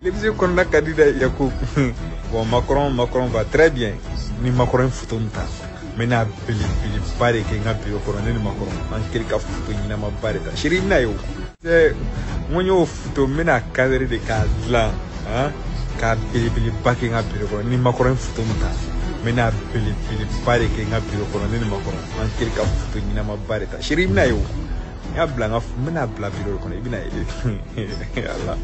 Les qu'on a candidat Yacoub. Bon, Macron va très bien. Ni Macron foutonta. Mais n'a pili pare que n'a pili corona ni Macron. En quelque foutu ni n'a ma pare ta. Chérie na yo. C'est mon yo foutu mena cadre de cadre. Hein? Ka pili pake n'a pili corona ni Macron foutonta. Mais n'a pili pare que n'a pili corona ni Macron. En quelque foutu ni n'a ma pare ta. Chérie na yo. Ya blanc mena bla pili corona ibina ele. Allah.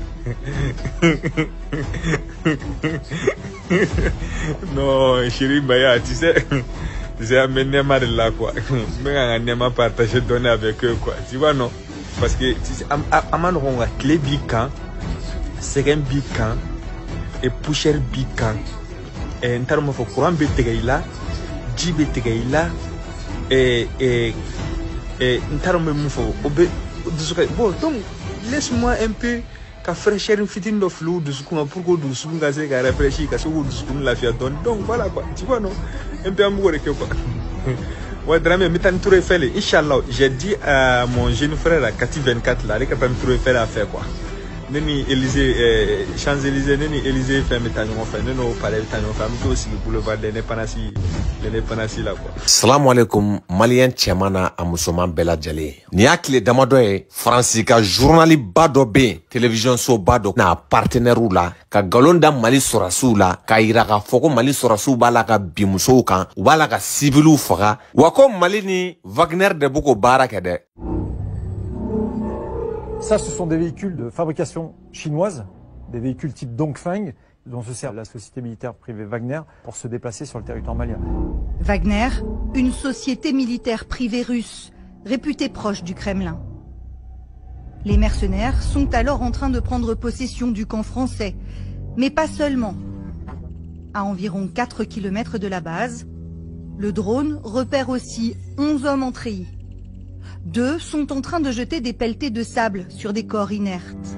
Non, chérie Baya, tu sais, amener mal là quoi. Mais on a partagé donner avec eux quoi. Tu vois non? Parce que tu sais, aman on a clé bican, second bican et pusher bican. Et en termes de courant betegaïla, J betegaïla et en termes de moufo, bon donc laisse-moi un peu. Ka fraîcheur une fitine de flou de ce qu'on a pour que de ce qu'on a fait qu'à réfléchir qu'à ce qu'on l'a fait donc voilà quoi tu vois non un peu amoureux que quoi ouais drame mais t'as trouvé fait Inch'Allah j'ai dit à mon jeune frère à Kati 24 là que t'as trouvé fait à faire quoi neni Élysée Champs-Élysées neni Élysée fait métano fait non pareil métano fait aussi le boulevard de l'indépendance là quoi. Salam alaikum malien tchemana amusoman bela jale. Ni akile damado e Francis ka journali bado be télévision so bado na partenaire la ka galonda Mali sorasu la ka ira ka foko Mali sorasu bala ka bimuso kan u bala ka civilu faga wako Mali ni Wagner de boko bara kede. Ça, ce sont des véhicules de fabrication chinoise, des véhicules type Dongfeng, dont se sert la société militaire privée Wagner pour se déplacer sur le territoire malien. Wagner, une société militaire privée russe, réputée proche du Kremlin. Les mercenaires sont alors en train de prendre possession du camp français, mais pas seulement. À environ 4 km de la base, le drone repère aussi 11 hommes en treillis. 2 sont en train de jeter des pelletées de sable sur des corps inertes.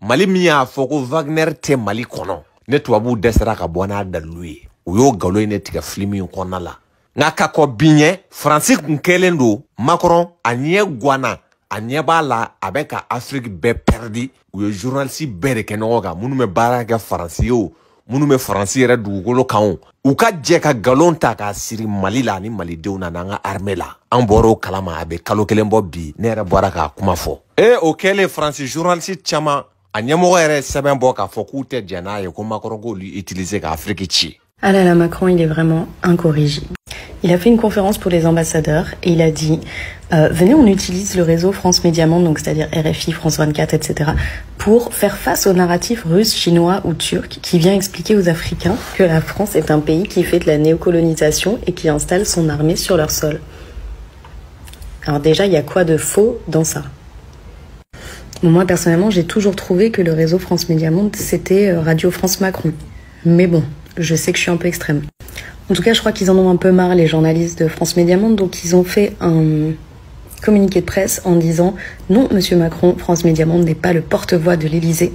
Mali miya foko Wagner te Mali kono. Ne tuabu desera ka bwana dalui. Uyo galo ine tika filmi kona la. Nga kako binye Francis Nkelendo Macron anye guana anye bala abeka Afrique be perdi. Uyo journaliste bere kenoga munu me baraka Franciyo. Munu me Franci yɛrɛ dugukolo kan u ka jɛ ka galon ta ka siri Mali la ni malidenw na n'an ka armée la an bɔra o kalama a bɛ kalo kelen bɔ bi ne yɛrɛ bɔra k'a kuma fɔ o kɛlen Franci journaliste caman a ɲɛmɔgɔ yɛrɛ sɛbɛn bɔ k'a fɔ k'u tɛ jɛn n'a ye ko Macron k'olu utiliser ka Afrique ci. Ah là là, Macron, il est vraiment incorrigible. Il a fait une conférence pour les ambassadeurs et il a dit venez, on utilise le réseau France Média Monde, donc c'est-à-dire RFI, France 24, etc., pour faire face au narratif russe, chinois ou turc qui vient expliquer aux Africains que la France est un pays qui fait de la néocolonisation et qui installe son armée sur leur sol. Alors déjà, il y a quoi de faux dans ça? Bon, moi, personnellement, j'ai toujours trouvé que le réseau France Média Monde, c'était Radio France Macron. Mais bon, je sais que je suis un peu extrême. En tout cas, je crois qu'ils en ont un peu marre, les journalistes de France Média Monde, donc ils ont fait un communiqué de presse en disant « Non, Monsieur Macron, France Média Monde n'est pas le porte-voix de l'Élysée.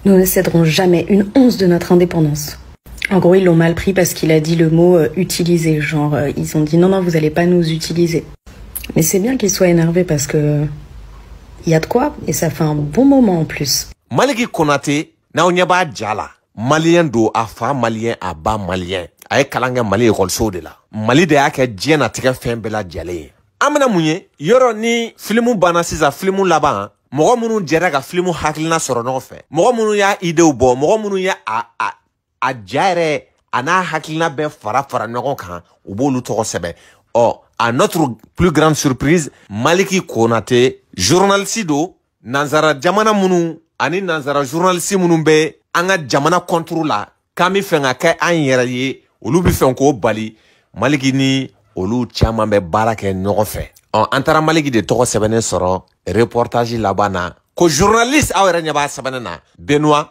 Nous ne céderons jamais une once de notre indépendance. » En gros, ils l'ont mal pris parce qu'il a dit le mot « utiliser ». Genre, ils ont dit « Non, non, vous n'allez pas nous utiliser ». Mais c'est bien qu'ils soient énervés parce que il y a de quoi et ça fait un bon moment en plus. Maliki Konate, na onyaba jala. Malien do afa malien aba malien. Aye kalanga Mali école de la. Mali de y'a kɛ diɲɛ natigɛ fɛn bɛɛ lajɛlen ye. An bɛna mun ye yɔrɔ ni filimu banna sisan filimu laban mɔgɔ minnu jɛra ka filimu hakilina sɔrɔ ɲɔgɔn fɛ mɔgɔ minnu y'a idew bɔ mɔgɔ minnu y'a a ja yɛrɛ a n'a hakilina bɛɛ fara ɲɔgɔn kan u b'olu tɔgɔ sɛbɛn. À notre plus grande surprise, Maliki Konate, journaliste do, nanzara jamana munu, ani nanzara journaliste munu be, anga jamana contrôle la, kami fenga ke an yɛrɛ ye, olu bi fɛn ko bali, Maliki ni olu caman bɛ baara kɛ ɲɔgɔn fɛ. An taara Maliki de tɔgɔ sɛbɛnnen sɔrɔ reportage laban na, ko journaliste aw yɛrɛ ɲɛ b'a sɛbɛnnen na, Benoît,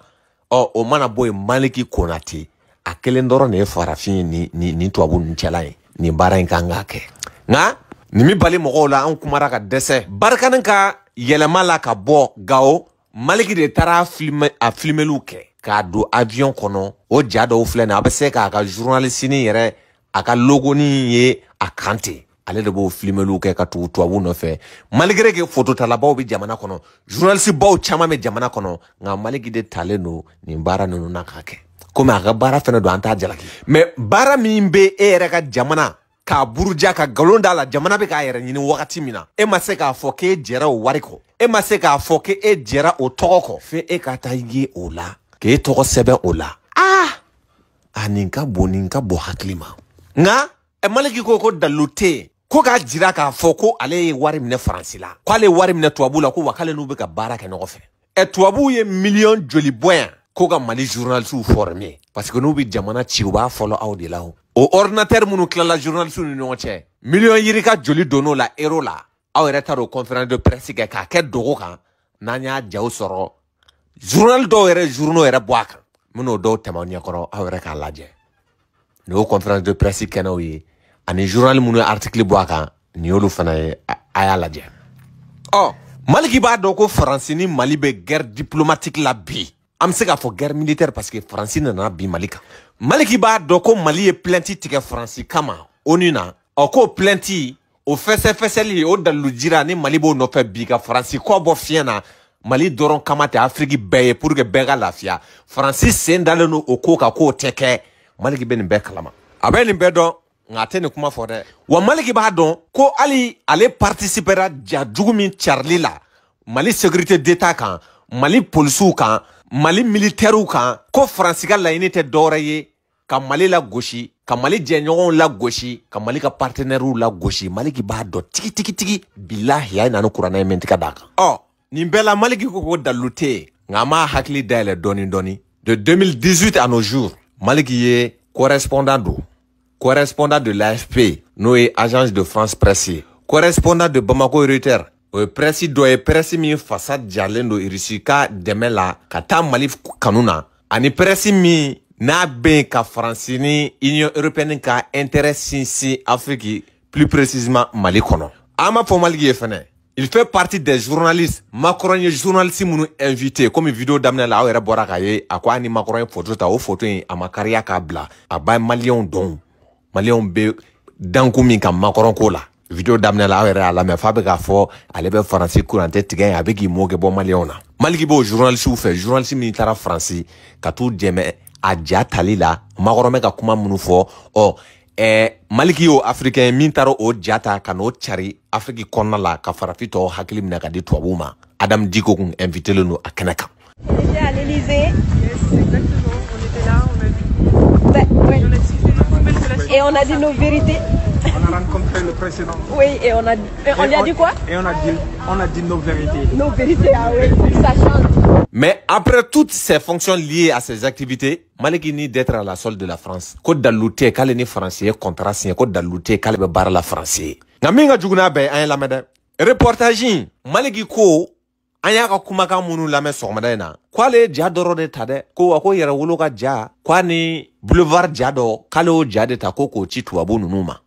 o mana bɔ yen Maliki Konate, a kelen dɔrɔn de ye farafin ni tubabu ni cɛla ye, ni baara in kan ka kɛ. Nga nimi bali mɔgɔw la an kumara ka dɛsɛ barikanin ka yɛlɛma la ka bɔ Gao Maliki de taara filmeliw kɛ k'a don avion kɔnɔ o ja dɔw filɛ nin a bɛ se k'a ka journaliste yɛrɛ a ka logo ni ye a kan ten ale de b'o filmelu kɛ ka tugu tubabu nɔfɛ malgré que photo talabaw bɛ jamana kɔnɔ journaliste baw caman bɛ jamana kɔnɔ nka Maliki de talen don nin baara ninnu na k'a kɛ komi a ka baara fɛnɛ don an t'a jalaki mais baara min bɛ e yɛrɛ ka jamana k'a buruja ka galon d'a la jamana bɛ k'a yɛrɛ ɲini wagati min na e ma se k'a fɔ k'e jɛra o wari kɔ e ma se k'a fɔ k'e jɛra o tɔgɔ kɔ f'e ka taa ye o la k'e tɔgɔ sɛbɛn o la nin ka bon hakili ma nka Maliki ko dalu tɛ ko k'a jira k'a fɔ ko ale ye wari minɛ Faransi la k'ale wari minɛ tubabu la ko wa k'ale n'u bɛ ka baara kɛ ɲɔgɔn fɛ tubabu ye miliyɔn joli bɔ yan ko ka Mali journalistes former parce que n'u bɛ jamana ci u b'a fɔlɔ aw de la o ordinateur minnu tilala journalistes ni ɲɔgɔn cɛ miliyɔn yirika joli donn'o la euro la aw yɛrɛ ta don conférence de presse kɛ k'a kɛ dogo kan n'an y'a jaw sɔrɔ journal dɔw yɛrɛ journaux yɛrɛ bɔ a kan min'o dɔw tɛmɛ aw ɲɛkɔrɔ aw yɛrɛ k'a lajɛ n'o conférence de presse kɛnɛw ye ani journal minnu ye article bɔ a kan nin y'olu fana ye a y'a lajɛ Maliki b'a dɔn ko Faransi ni Mali bɛ guerre diplomatique la bi an bɛ se k'a fɔ guerre militaire parce que Faransi nana bi Mali kan Maliki b'a dɔn ko Mali ye plainte tigɛ Faransi kama ONU na k'o plainte o fɛsɛfɛsɛli o dalilu jira ni Mali b'o nɔfɛ bi ka Faransi kɔ bɔ fiɲɛ na Mali dɔrɔn kama tɛ Afrique bɛɛ ye pour que bɛɛ ka lafiya Faransi sen dalen don o ko kan k'o tɛ kɛ Maliki bɛ nin bɛɛ kalama a bɛ nin bɛɛ dɔn nka a tɛ nin kuma fɔ dɛ wa Maliki b'a dɔn ko hali ale participera ja jugu min carili la Mali sécurité d'état kan Mali policiers kan Mali militaires kan ko Faransi ka laɲini tɛ dɔwɛrɛ ye ka Mali la gosi ka Mali jɛɲɔgɔnw la gosi ka Mali ka partenaires la gosi Maliki b'a dɔn tigi bilahi a ye na ni kuranɛ ye min tigɛ d'a kan nin bɛɛ la Maliki ko dalu tɛ yen nka an m'a hakili dayɛlɛ dɔɔni de 2018 à nos jours Maliki ye correspondant de l'AFP n'o ye agence de France presse correspondant de Bamako Reuters o ye presse dɔ ye presse min fasa jalen don Russie ka dɛmɛ la ka taa Mali kanu na ani presse min n'a bɛ ka Faransi ni Union européenne ka intérêt sinsin Afrique plus précisément Mali kɔnɔ an m'a fɔ Maliki ye fɛnɛ il fait partie des journalistes Macron ye journalistes minnu invité comme vidéo daminɛ la aw yɛrɛ bɔra k'a ye a ko a ni Macron ye photo ta o photo in a ma kariya k'a bila a ba maliyɛnw dɔn maliyɛnw bɛ danku min kan Macron ko la vidéo daminɛ la aw yɛrɛ y'a lamɛn f'a bɛ k'a fɔ ale bɛ Faransi kurantɛ tigɛ yen a bɛ k'i moge bɔ maliyɛnw na Maliki b'o journalistes fɛ journaliste min taara Faransi ka t'u dɛmɛ a ja tali la Macron bɛ ka kuma minnu fɔ Maliki y'o africain min taara o ja ta ka n'o cari Afrique kɔnɔna la ka farafin tɔw hakili minɛ ka di tubabuw ma Adam Diko kun invité le a kɛnɛ kan. On était à l'Élysée. Yes, exactement. On était là, on a vu. Ouais. On a utilisé les poubelles de la Et on a dit nos vérités. On a rencontré le président. Oui, et on lui a dit quoi? Et on a dit nos vérités. Nos vérités, ah oui, ça change. Mais après toutes ces fonctions liées à ces activités, Maliki ni d'être à la solde de la France. Ko daluté k'ale ni français contrat signé ko daluté k'ale bɛ baara la français. Nka min ka jugu n'a bɛɛ an ye lamɛn dɛ. Reportage in Maliki ko an y'a ka kumakan minnu lamɛn sɔgɔmada in na k'ale ye ja dɔrɔn de ta dɛ ko wa ko yɛrɛwolo ka ja k'a ni boulevard ja dɔ k'ale y'o ja de ta ko k'o ci tubabu ninnu ma.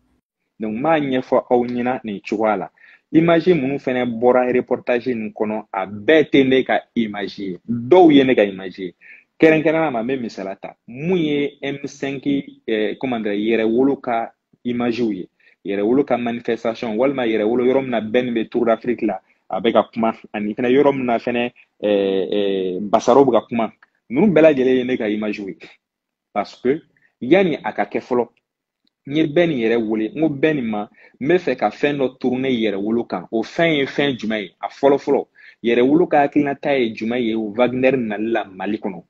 Donc m'a ɲɛfɔ aw ɲɛna nin cogoya la image minnu fɛnɛ bɔra reportage nin kɔnɔ a bɛɛ tɛ ne ka image ye dɔw ye ne ka image ye kɛrɛnkɛrɛnnenya ma n bɛ misala ta mun ye M5 comment dire yɛrɛwolo ka image ye yɛrɛwolo ka manifestation walima yɛrɛwolo yɔrɔ min na bɛɛ nin bɛ Tour d'Afrique la a bɛ ka kuma ani fɛnɛ yɔrɔ min na fɛnɛ Basaro bɛ ka kuma ninnu bɛɛ lajɛlen ye ne ka image ye parce que yanni a ka kɛ fɔlɔ n ye bɛɛ nin yɛrɛ wele n ko bɛɛ nin ma n bɛ fɛ ka fɛn dɔ tourner yɛrɛwolo kan o fɛn ye fɛn jumɛn ye a fɔlɔ yɛrɛwolo ka hakilinata ye jumɛn ye Wagner nali la Mali kɔnɔ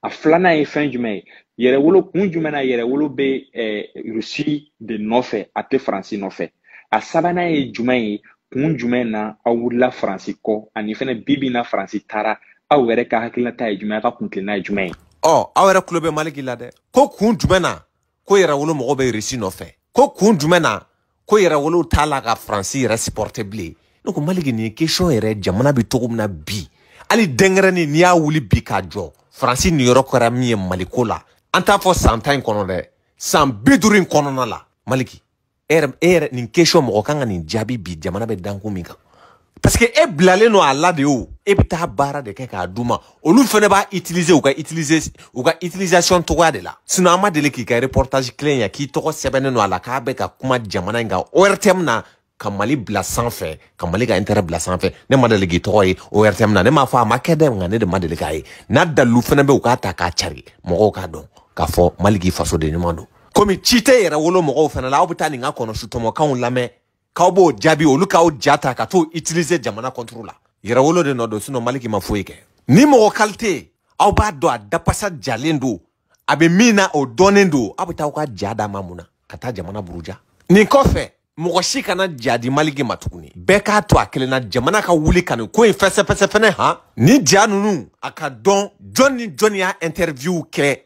a filanan ye fɛn jumɛn ye yɛrɛwolo kun jumɛn na yɛrɛwolo bɛ Russie de nɔfɛ a tɛ Faransi nɔfɛ a sabanan ye jumɛn ye kun jumɛn na aw wulila Faransi kɔ ani fɛnɛ bibi na Faransi taara aw yɛrɛ ka hakilinata ye jumɛn a ka kuntilenna ye jumɛn ye. aw yɛrɛ tulo bɛ Maliki la dɛ ko kun jumɛn na ko yɛrɛwolo mɔgɔ bɛ Russie nɔfɛ ko kun jumɛn na ko yɛrɛwolo t'a la ka Faransi yɛrɛ supporter bilen ne ko Maliki nin ye question yɛrɛ jamana bɛ cogo min na bi hali denkɛrɛnin n'i y'a wuli bi k'a jɔ Faransi niyɔrɔ kɛra min ye Maliko la an t'a fɔ san 10 in kɔnɔ dɛ san 50 in kɔnɔna la Maliki e yɛrɛ nin question mɔgɔ kan ka nin jaabi bi jamana bɛ danku min kan Parce que e blale no ala de o e bita bara de ke ka duma olu fene ba utiliser ou ka utilisation to de la sinon ama de ki ka reportage clé ya ki to sebene no ala ka be ka kuma jamana nga ORTM na kamali bla sanfɛ kamali ka intérêt bla sanfɛ ne ma deli ki to yi ORTM na ne ma fa ma kede nga ne de ma deli ka yi na dalu fene be u ka ta ka cari mogo ka don ka fɔ mali ki faso de ɲuman don komi cite yɛrɛ wolo mogo fene la aw bɛ taa nin ka kɔnɔ sutomo kanw lamɛn k'aw b'o jaabi olu k'aw jata ka t'o utiliser jamana contre la yɛrɛwolo de nɔ don sinon Mali k'i ma foyi kɛ ni mɔgɔ qualité aw b'a dɔn a dapasa jalen don a bɛ min na o dɔnnen don aw bɛ taa aw ka ja d'a ma mun na ka taa jamana buruja nin kɔfɛ mɔgɔ si kana ja di Mali ma tuguni bɛɛ k'a to a kelen na jamana ka wuli ka nin ko in fɛsɛfɛsɛ fɛnɛ han ni ja ninnu a ka dɔn jɔn ni jɔn y'a interview kɛ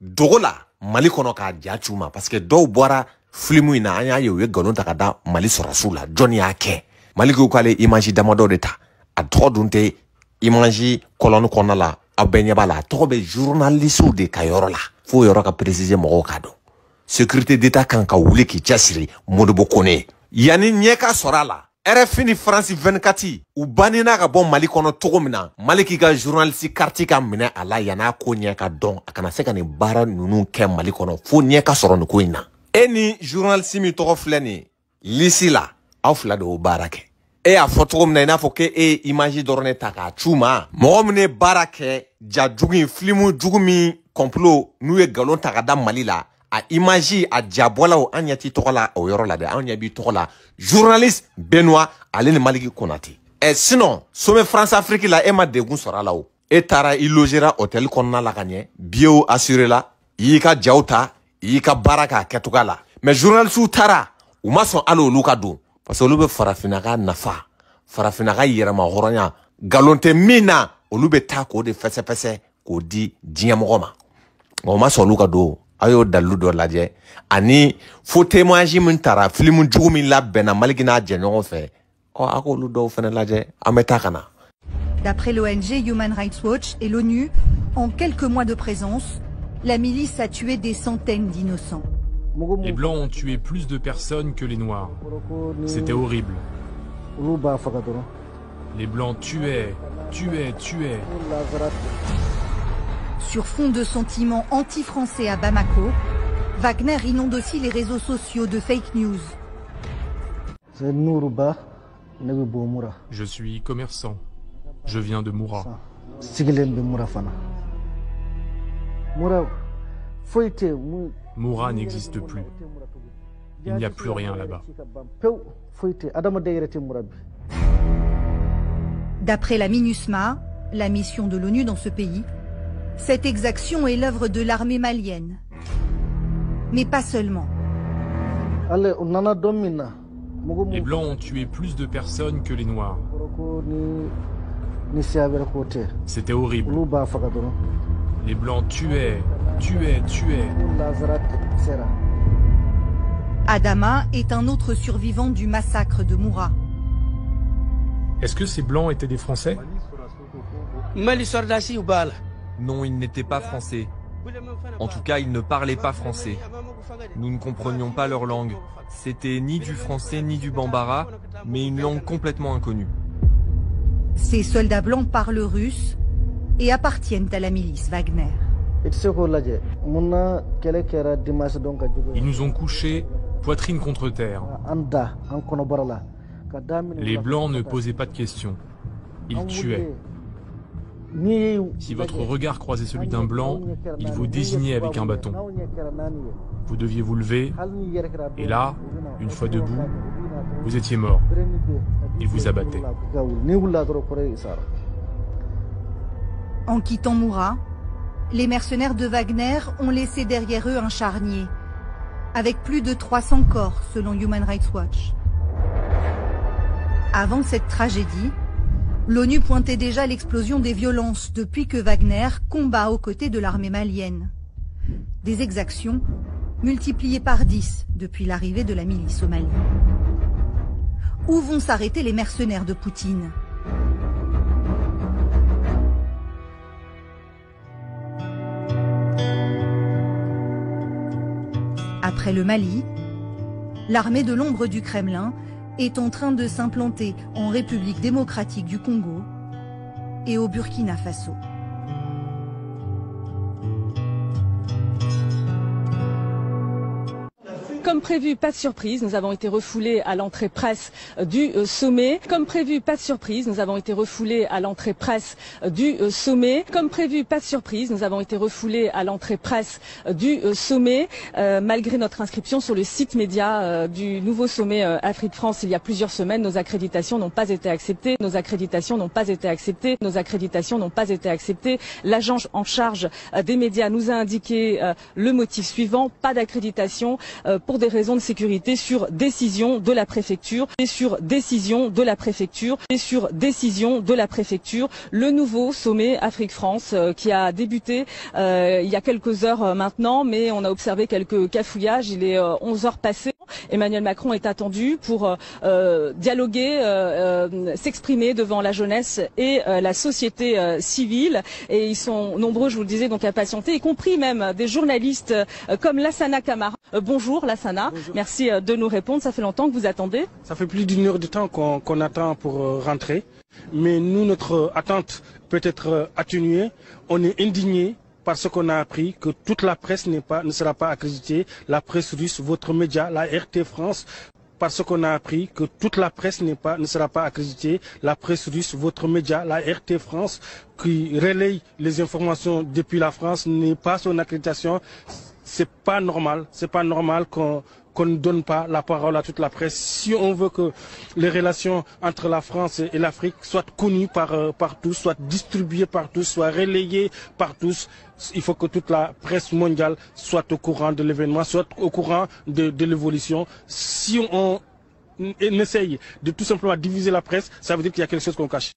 dogo la Mali kɔnɔ k'a ja c'u ma parce que dɔw bɔra film in na an y'a ye u ye nkalon ta ka da Mali sɔrɔsiw la jɔn y'a kɛ Mali ko k'ale image damadɔ de ta a tɔgɔ dun tɛ image colonne kɔnɔna la aw bɛɛ ɲɛ b'a la a tɔgɔ bɛ journaliste de ka yɔrɔ la fo yɔrɔ ka préciser mɔgɔw k'a dɔn sécurité d'état kan ka wuli k'i cɛsiri Modibo Kone yanni ɲɛ ka sɔrɔ a la RFI ni France 24 u banina ka bɔ Mali kɔnɔ cogo min na Mali k'i ka journaliste carte ka minɛ a la yan'a ko ɲɛ ka dɔn a kana se ka nin baara ninnu kɛ Mali kɔnɔ fo ɲɛ ka sɔrɔ nin ko in na e ni journaliste min tɔgɔ filɛ nin lisi la aw fila de y'o baara kɛ e y'a fɔ cogo min na i n'a fɔ ke e image dɔrɔn de ta k'a c'u ma mɔgɔ min ye baara kɛ ja jugu in film jugu min complot n'u ye nkalon ta ka da Mali la a image a jabɔlaw an ɲɛ t'i tɔgɔ la o yɔrɔ la dɛ an ɲɛ b'i tɔgɔ la journaliste Benoît ale ni Maliki Konate sinon sommet France Afrique la e ma degun sɔrɔ a la o e taara i logera hôtel kɔnɔna la ka ɲɛ billet assuré la i y'i ka jaw ta i y'i ka baara k'a kɛcogoya la mais journalistes taara u ma sɔn hali olu ka don parce que olu bɛ farafinna nafa farafinna ka yɛrɛma hɔrɔnya nkalon tɛ min na olu bɛ taa k'o de fɛsɛfɛsɛ k'o di diɲɛ mɔgɔ ma o ma sɔn olu ka don a y'o dalilu dɔ lajɛ ani faux témoignage min taara film jugu min labɛnna Maliki n'a jɛɲɔgɔn fɛ a k'olu dɔw fɛnɛ lajɛ an bɛ taa ka na. D'après l'ONG Human Rights Watch et l'ONU, en quelques mois de présence, la milice a tué des centaines d'innocents. Les Blancs ont tué plus de personnes que les Noirs. C'était horrible. Les Blancs tuaient. Sur fond de sentiments anti-français à Bamako, Wagner inonde aussi les réseaux sociaux de fake news. Je suis commerçant. Je viens de Moura. Moura n'existe plus. Il n'y a plus rien là-bas. D'après la MINUSMA, la mission de l'ONU dans ce pays, cette exaction est l'œuvre de l'armée malienne. Mais pas seulement. Les Blancs ont tué plus de personnes que les Noirs. C'était horrible. Les Blancs tuaient. Adama est un autre survivant du massacre de Moura. Est-ce que ces Blancs étaient des Français? Non, ils n'étaient pas français. En tout cas, ils ne parlaient pas français. Nous ne comprenions pas leur langue. C'était ni du français ni du bambara, mais une langue complètement inconnue. Ces soldats blancs parlent russe et appartiennent à la milice Wagner. Ils nous ont couchés poitrine contre terre. Les Blancs ne posaient pas de questions. Ils tuaient. Si votre regard croisait celui d'un Blanc, il vous désignait avec un bâton. Vous deviez vous lever, et là, une fois debout, vous étiez mort. Il vous abattait. En quittant Moura, les mercenaires de Wagner ont laissé derrière eux un charnier, avec plus de 300 corps selon Human Rights Watch. Avant cette tragédie, l'ONU pointait déjà l'explosion des violences depuis que Wagner combat aux côtés de l'armée malienne. Des exactions multipliées par 10 depuis l'arrivée de la milice au Mali. Où vont s'arrêter les mercenaires de Poutine ? Après le Mali, l'armée de l'ombre du Kremlin est en train de s'implanter en République démocratique du Congo et au Burkina Faso. Comme prévu, pas de surprise, nous avons été refoulés à l'entrée presse du sommet. Comme prévu, pas de surprise, nous avons été refoulés à l'entrée presse du sommet. Comme prévu, pas de surprise, nous avons été refoulés à l'entrée presse du sommet, malgré notre inscription sur le site média du nouveau sommet Afrique-France il y a plusieurs semaines. Nos accréditations n'ont pas été acceptées. Nos accréditations n'ont pas été acceptées. Nos accréditations n'ont pas été acceptées. L'agent en charge des médias nous a indiqué le motif suivant: pas d'accréditation pour des raisons de sécurité sur décision de la préfecture et sur décision de la préfecture et sur décision de la préfecture. Le nouveau sommet Afrique-France qui a débuté il y a quelques heures maintenant, mais on a observé quelques cafouillages. Il est 11 heures passées. Emmanuel Macron est attendu pour dialoguer, s'exprimer devant la jeunesse et la société civile. Et ils sont nombreux, je vous le disais, donc à patienter, y compris même des journalistes comme Lassana Camara. Bonjour Lassana, bonjour. Merci de nous répondre. Ça fait longtemps que vous attendez? Ça fait plus d'1 heure de temps qu'on attend pour rentrer. Mais nous, notre attente peut être atténuée. On est indignés parce qu'on a appris que toute la presse ne sera pas accréditée, la presse russe, votre média, la RT France, parce qu'on a appris que toute la presse ne sera pas accréditée, la presse russe, votre média, la RT France, qui relaye les informations depuis la France, n'est pas son accréditation. C'est pas normal qu'on ne donne pas la parole à toute la presse. Si on veut que les relations entre la France et l'Afrique soient connues par tous, soient distribuées par tous, soient relayées par tous, il faut que toute la presse mondiale soit au courant de l'événement, soit au courant de l'évolution. Si on essaye de tout simplement diviser la presse, ça veut dire qu'il y a quelque chose qu'on cache.